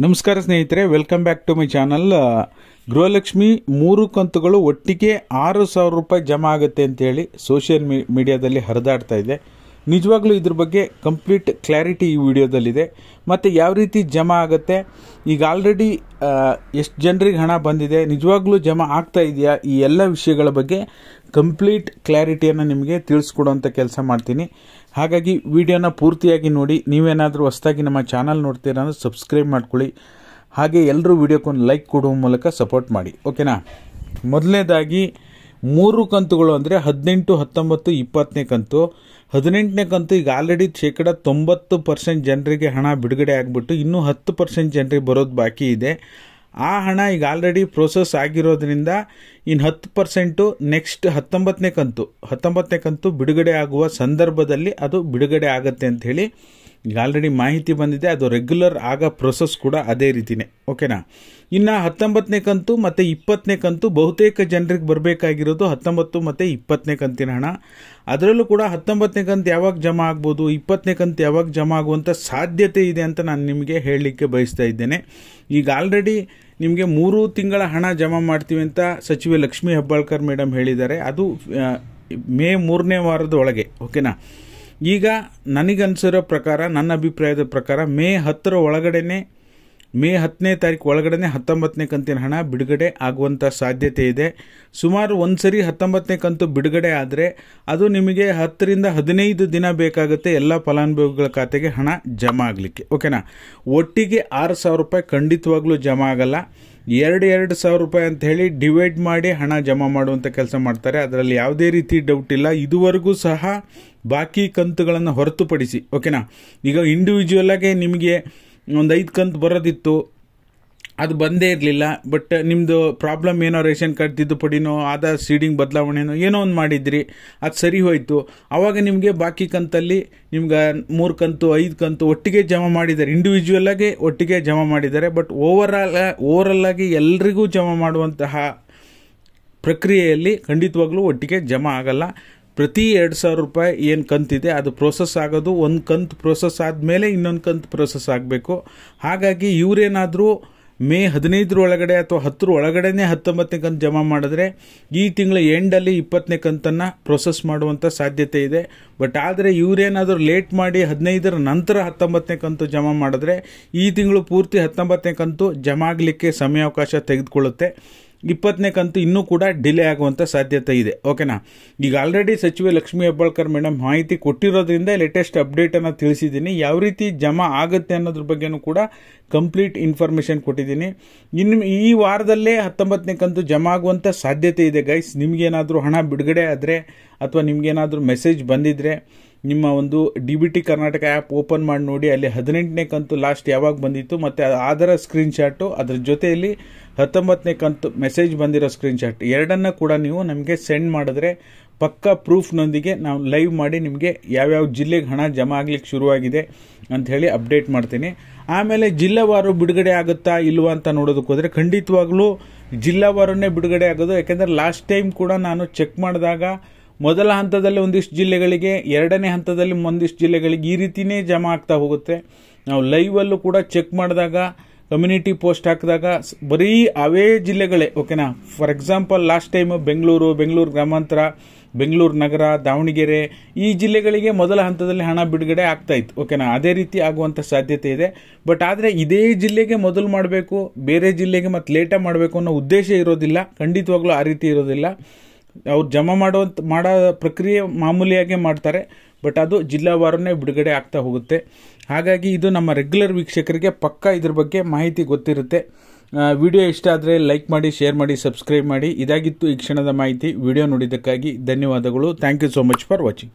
ನಮಸ್ಕಾರ ಸ್ನೇಹಿತರೆ, welcome back to my channel. Gruhalakshmi 3 ಕಂತುಗಳು ಒಟ್ಟಿಗೆ 6,000 ರೂಪಾಯಿ ಜಮಾ ಆಗುತ್ತೆ ಅಂತೇಳಿ ಸೋಷಿಯಲ್ ಮೀಡಿಯಾದಲ್ಲಿ ಹರಿದಾಡ್ತಾ ಇದೆ. ನಿಜವಾಗ್ಲೂ ಇದ್ರ ಬಗ್ಗೆ ಕಂಪ್ಲೀಟ್ ಕ್ಲಾರಿಟಿ ಈ ವಿಡಿಯೋದಲ್ಲಿದೆ. ಮತ್ತು ಯಾವ ರೀತಿ ಜಮಾ ಆಗುತ್ತೆ, ಈಗ ಆಲ್ರೆಡಿ ಎಷ್ಟು ಜನರಿಗೆ ಹಣ ಬಂದಿದೆ, ನಿಜವಾಗ್ಲೂ ಜಮಾ ಆಗ್ತಾ ಇದೆಯಾ, ಈ ಎಲ್ಲ ವಿಷಯಗಳ ಬಗ್ಗೆ ಕಂಪ್ಲೀಟ್ ಕ್ಲಾರಿಟಿಯನ್ನು ನಿಮಗೆ ತಿಳಿಸ್ಕೊಡುವಂಥ ಕೆಲಸ ಮಾಡ್ತೀನಿ. ಹಾಗಾಗಿ ವಿಡಿಯೋನ ಪೂರ್ತಿಯಾಗಿ ನೋಡಿ. ನೀವೇನಾದರೂ ಹೊಸದಾಗಿ ನಮ್ಮ ಚಾನಲ್ ನೋಡ್ತೀರಾ ಅಂದರೆ ಸಬ್ಸ್ಕ್ರೈಬ್ ಮಾಡ್ಕೊಳ್ಳಿ. ಹಾಗೆ ಎಲ್ಲರೂ ವಿಡಿಯೋಕ್ಕೊಂದು ಲೈಕ್ ಕೊಡುವ ಮೂಲಕ ಸಪೋರ್ಟ್ ಮಾಡಿ, ಓಕೆನಾ. ಮೊದಲನೇದಾಗಿ 3 ಕಂತುಗಳು ಅಂದರೆ 18, 19, 20ನೇ ಕಂತು. 18ನೇ ಕಂತು ಈಗ ಆಲ್ರೆಡಿ 90% ಜನರಿಗೆ ಹಣ ಬಿಡುಗಡೆ ಆಗಿಬಿಟ್ಟು ಇನ್ನೂ 10% ಜನರಿಗೆ ಬರೋದು ಬಾಕಿ ಇದೆ. ಆ ಹಣ ಈಗ ಆಲ್ರೆಡಿ ಪ್ರೋಸೆಸ್ ಆಗಿರೋದ್ರಿಂದ ಇನ್ನು 10% ನೆಕ್ಸ್ಟ್ 19ನೇ ಕಂತು ಬಿಡುಗಡೆ ಆಗುವ ಸಂದರ್ಭದಲ್ಲಿ ಅದು ಬಿಡುಗಡೆ ಆಗುತ್ತೆ ಅಂತ ಹೇಳಿ ಈಗ ಆಲ್ರೆಡಿ ಮಾಹಿತಿ ಬಂದಿದೆ. ಅದು ರೆಗ್ಯುಲರ್ ಆಗ ಪ್ರೋಸೆಸ್ ಕೂಡ ಅದೇ ರೀತಿನೇ, ಓಕೆನಾ. ಇನ್ನು 19ನೇ ಕಂತು ಮತ್ತು 20ನೇ ಕಂತು ಬಹುತೇಕ ಜನರಿಗೆ ಬರಬೇಕಾಗಿರೋದು 19 ಮತ್ತು 20ನೇ ಕಂತಿನ ಹಣ. ಅದರಲ್ಲೂ ಕೂಡ 19ನೇ ಕಂತು ಯಾವಾಗ ಜಮಾ ಆಗ್ಬೋದು, 20ನೇ ಕಂತು ಯಾವಾಗ ಜಮಾ ಆಗುವಂಥ ಸಾಧ್ಯತೆ ಇದೆ ಅಂತ ನಾನು ನಿಮಗೆ ಹೇಳಲಿಕ್ಕೆ ಬಯಸ್ತಾ ಇದ್ದೇನೆ. ಈಗ ಆಲ್ರೆಡಿ ನಿಮಗೆ 3 ತಿಂಗಳ ಹಣ ಜಮಾ ಮಾಡ್ತೀವಿ ಅಂತ ಸಚಿವೆ ಲಕ್ಷ್ಮೀ ಹೆಬ್ಬಾಳ್ಕರ್ ಮೇಡಮ್ ಹೇಳಿದ್ದಾರೆ. ಅದು ಮೇ 3ನೇ ವಾರದ ಒಳಗೆ, ಓಕೆನಾ. ಈಗ ನನಗನ್ಸಿರೋ ಪ್ರಕಾರ, ನನ್ನ ಅಭಿಪ್ರಾಯದ ಪ್ರಕಾರ ಮೇ 10ನೇ ತಾರೀಕು ಒಳಗಡೆ 19ನೇ ಕಂತಿನ ಹಣ ಬಿಡುಗಡೆ ಆಗುವಂಥ ಸಾಧ್ಯತೆ ಇದೆ. ಸುಮಾರು ಒಂದು ಸರಿ 19ನೇ ಕಂತು ಬಿಡುಗಡೆ ಆದರೆ ಅದು ನಿಮಗೆ 10 ರಿಂದ 15 ದಿನ ಬೇಕಾಗುತ್ತೆ ಎಲ್ಲ ಫಲಾನುಭವಿಗಳ ಖಾತೆಗೆ ಹಣ ಜಮಾ ಆಗಲಿಕ್ಕೆ, ಓಕೆನಾ. ಒಟ್ಟಿಗೆ 6,000 ರೂಪಾಯಿ ಖಂಡಿತವಾಗ್ಲೂ ಜಮಾ ಆಗಲ್ಲ. 2,000 ರೂಪಾಯಿ ಅಂತ ಹೇಳಿ ಡಿವೈಡ್ ಮಾಡಿ ಹಣ ಜಮಾ ಮಾಡುವಂಥ ಕೆಲಸ ಮಾಡ್ತಾರೆ. ಅದರಲ್ಲಿ ಯಾವುದೇ ರೀತಿ ಡೌಟ್ ಇಲ್ಲ. ಇದುವರೆಗೂ ಸಹ ಬಾಕಿ ಕಂತುಗಳನ್ನು ಹೊರತುಪಡಿಸಿ, ಓಕೆನಾ. ಈಗ ಇಂಡಿವಿಜುವಲ್ ಆಗಿ ನಿಮಗೆ ಒಂದು 5 ಕಂತು ಬರೋದಿತ್ತು, ಅದು ಬಂದೇ ಇರಲಿಲ್ಲ. ಬಟ್ ನಿಮ್ಮದು ಪ್ರಾಬ್ಲಮ್ ಏನೋ, ರೇಷನ್ ಕಾರ್ಡ್ ತಿದ್ದುಪಡಿನೋ ಆಧಾರ್ ಸೀಡಿಂಗ್ ಬದಲಾವಣೆನೋ ಏನೋ ಒಂದು ಮಾಡಿದ್ರಿ, ಅದು ಸರಿ ಹೋಯಿತು. ಆವಾಗ ನಿಮಗೆ ಬಾಕಿ ಕಂತಲ್ಲಿ ನಿಮ್ಗೆ 3 ಕಂತು 5 ಕಂತು ಒಟ್ಟಿಗೆ ಜಮಾ ಮಾಡಿದ್ದಾರೆ, ಇಂಡಿವಿಜುವಲ್ ಆಗಿ ಒಟ್ಟಿಗೆ ಜಮಾ ಮಾಡಿದ್ದಾರೆ. ಬಟ್ ಓವರಲ್ ಆಗಿ ಎಲ್ರಿಗೂ ಜಮಾ ಮಾಡುವಂತಹ ಪ್ರಕ್ರಿಯೆಯಲ್ಲಿ ಖಂಡಿತವಾಗ್ಲೂ ಒಟ್ಟಿಗೆ ಜಮಾ ಆಗಲ್ಲ. ಪ್ರತಿ 2,000 ರೂಪಾಯಿ ಏನು ಕಂತಿದೆ ಅದು ಪ್ರೋಸೆಸ್ ಆಗೋದು, ಒಂದು ಕಂತು ಪ್ರೋಸೆಸ್ ಆದಮೇಲೆ ಇನ್ನೊಂದು ಕಂತು ಪ್ರೋಸೆಸ್ ಆಗಬೇಕು. ಹಾಗಾಗಿ ಇವರೇನಾದರೂ ಮೇ 15 ಒಳಗಡೆ ಅಥವಾ 10 ಒಳಗಡೆನೇ 19ನೇ ಕಂತು ಜಮಾ ಮಾಡಿದ್ರೆ ಈ ತಿಂಗಳ ಎಂಡಲ್ಲಿ 20ನೇ ಕಂತನ್ನು ಪ್ರೋಸೆಸ್ ಮಾಡುವಂಥ ಸಾಧ್ಯತೆ ಇದೆ. ಬಟ್ ಆದರೆ ಇವರೇನಾದರೂ ಲೇಟ್ ಮಾಡಿ 15ರ ನಂತರ 19ನೇ ಕಂತು ಜಮಾ ಮಾಡಿದ್ರೆ ಈ ತಿಂಗಳು ಪೂರ್ತಿ 19ನೇ ಕಂತು ಜಮಾ ಆಗಲಿಕ್ಕೆ ಸಮಯಾವಕಾಶ ತೆಗೆದುಕೊಳ್ಳುತ್ತೆ. 20ನೇ ಕಂತು ಇನ್ನೂ ಕೂಡ ಡಿಲೇ ಆಗುವಂಥ ಸಾಧ್ಯತೆ ಇದೆ, ಓಕೆನಾ. ಈಗ ಆಲ್ರೆಡಿ ಸಚಿವೆ ಲಕ್ಷ್ಮೀ ಹೆಬ್ಬಾಳ್ಕರ್ ಮೇಡಮ್ ಮಾಹಿತಿ ಕೊಟ್ಟಿರೋದ್ರಿಂದ ಲೇಟೆಸ್ಟ್ ಅಪ್ಡೇಟನ್ನು ತಿಳಿಸಿದ್ದೀನಿ. ಯಾವ ರೀತಿ ಜಮಾ ಆಗುತ್ತೆ ಅನ್ನೋದ್ರ ಬಗ್ಗೆನೂ ಕೂಡ ಕಂಪ್ಲೀಟ್ ಇನ್ಫಾರ್ಮೇಷನ್ ಕೊಟ್ಟಿದ್ದೀನಿ. ಇನ್ನು ಈ ವಾರದಲ್ಲೇ 19ನೇ ಕಂತು ಜಮಾ ಆಗುವಂಥ ಸಾಧ್ಯತೆ ಇದೆ ಗೈಸ್. ನಿಮಗೇನಾದರೂ ಹಣ ಬಿಡುಗಡೆ ಆದರೆ ಅಥವಾ ನಿಮಗೇನಾದರೂ ಮೆಸೇಜ್ ಬಂದಿದ್ದರೆ ನಿಮ್ಮ ಒಂದು DBT ಕರ್ನಾಟಕ ಆ್ಯಪ್ ಓಪನ್ ಮಾಡಿ ನೋಡಿ. ಅಲ್ಲಿ 18ನೇ ಕಂತು ಲಾಸ್ಟ್ ಯಾವಾಗ ಬಂದಿತ್ತು ಮತ್ತು ಅದರ ಸ್ಕ್ರೀನ್ಶಾಟು, ಅದರ ಜೊತೆಯಲ್ಲಿ 19ನೇ ಕಂತು ಮೆಸೇಜ್ ಬಂದಿರೋ ಸ್ಕ್ರೀನ್ಶಾಟ್ ಎರಡನ್ನು ಕೂಡ ನೀವು ನಮಗೆ ಸೆಂಡ್ ಮಾಡಿದ್ರೆ ಪಕ್ಕಾ ಪ್ರೂಫ್ನೊಂದಿಗೆ ನಾವು ಲೈವ್ ಮಾಡಿ ನಿಮಗೆ ಯಾವ್ಯಾವ ಜಿಲ್ಲೆಗೆ ಹಣ ಜಮಾ ಆಗಲಿಕ್ಕೆ ಶುರುವಾಗಿದೆ ಅಂಥೇಳಿ ಅಪ್ಡೇಟ್ ಮಾಡ್ತೀನಿ. ಆಮೇಲೆ ಜಿಲ್ಲಾವಾರು ಬಿಡುಗಡೆ ಆಗುತ್ತಾ ಇಲ್ವಾ ಅಂತ ನೋಡೋದಕ್ಕೆ ಹೋದರೆ ಖಂಡಿತವಾಗ್ಲೂ ಜಿಲ್ಲಾವಾರನ್ನೇ ಬಿಡುಗಡೆ ಆಗೋದು. ಯಾಕೆಂದರೆ ಲಾಸ್ಟ್ ಟೈಮ್ ಕೂಡ ನಾನು ಚೆಕ್ ಮಾಡಿದಾಗ ಮೊದಲ ಹಂತದಲ್ಲಿ ಒಂದಿಷ್ಟು ಜಿಲ್ಲೆಗಳಿಗೆ, 2ನೇ ಹಂತದಲ್ಲಿ ಒಂದಿಷ್ಟು ಜಿಲ್ಲೆಗಳಿಗೆ ಈ ರೀತಿಯೇ ಜಮಾ ಆಗ್ತಾ ಹೋಗುತ್ತೆ. ನಾವು ಲೈವಲ್ಲೂ ಕೂಡ ಚೆಕ್ ಮಾಡಿದಾಗ, ಕಮ್ಯುನಿಟಿ ಪೋಸ್ಟ್ ಹಾಕಿದಾಗ ಬರೀ ಅವೇ ಜಿಲ್ಲೆಗಳೇ, ಓಕೆನಾ. For example last time Bengaluru ಗ್ರಾಮಾಂತರ, ಬೆಂಗಳೂರು ನಗರ, ದಾವಣಗೆರೆ ಈ ಜಿಲ್ಲೆಗಳಿಗೆ ಮೊದಲ ಹಂತದಲ್ಲಿ ಹಣ ಬಿಡುಗಡೆ ಆಗ್ತಾ ಇತ್ತು, ಓಕೆನಾ. ಅದೇ ರೀತಿ ಆಗುವಂಥ ಸಾಧ್ಯತೆ ಇದೆ. ಬಟ್ ಆದರೆ ಇದೇ ಜಿಲ್ಲೆಗೆ ಮೊದಲು ಮಾಡಬೇಕು, ಬೇರೆ ಜಿಲ್ಲೆಗೆ ಮತ್ತೆ ಲೇಟಾಗಿ ಮಾಡಬೇಕು ಅನ್ನೋ ಉದ್ದೇಶ ಇರೋದಿಲ್ಲ. ಖಂಡಿತವಾಗ್ಲೂ ಆ ರೀತಿ ಇರೋದಿಲ್ಲ. ಅವ್ರು ಜಮಾ ಮಾಡೋ ಪ್ರಕ್ರಿಯೆ ಮಾಮೂಲಿಯಾಗೆ ಮಾಡ್ತಾರೆ. ಬಟ್ ಅದು ಜಿಲ್ಲಾವಾರನೇ ಬಿಡುಗಡೆ ಆಗ್ತಾ ಹೋಗುತ್ತೆ. ಹಾಗಾಗಿ ಇದು ನಮ್ಮ ರೆಗ್ಯುಲರ್ ವೀಕ್ಷಕರಿಗೆ ಪಕ್ಕಾ ಇದ್ರ ಬಗ್ಗೆ ಮಾಹಿತಿ ಗೊತ್ತಿರುತ್ತೆ. ವಿಡಿಯೋ ಇಷ್ಟ ಆದರೆ ಲೈಕ್ ಮಾಡಿ, ಶೇರ್ ಮಾಡಿ, ಸಬ್ಸ್ಕ್ರೈಬ್ ಮಾಡಿ. ಇದಾಗಿತ್ತು ಈ ಕ್ಷಣದ ಮಾಹಿತಿ. ವಿಡಿಯೋ ನೋಡಿದ್ದಕ್ಕಾಗಿ ಧನ್ಯವಾದಗಳು. Thank you so much for watching.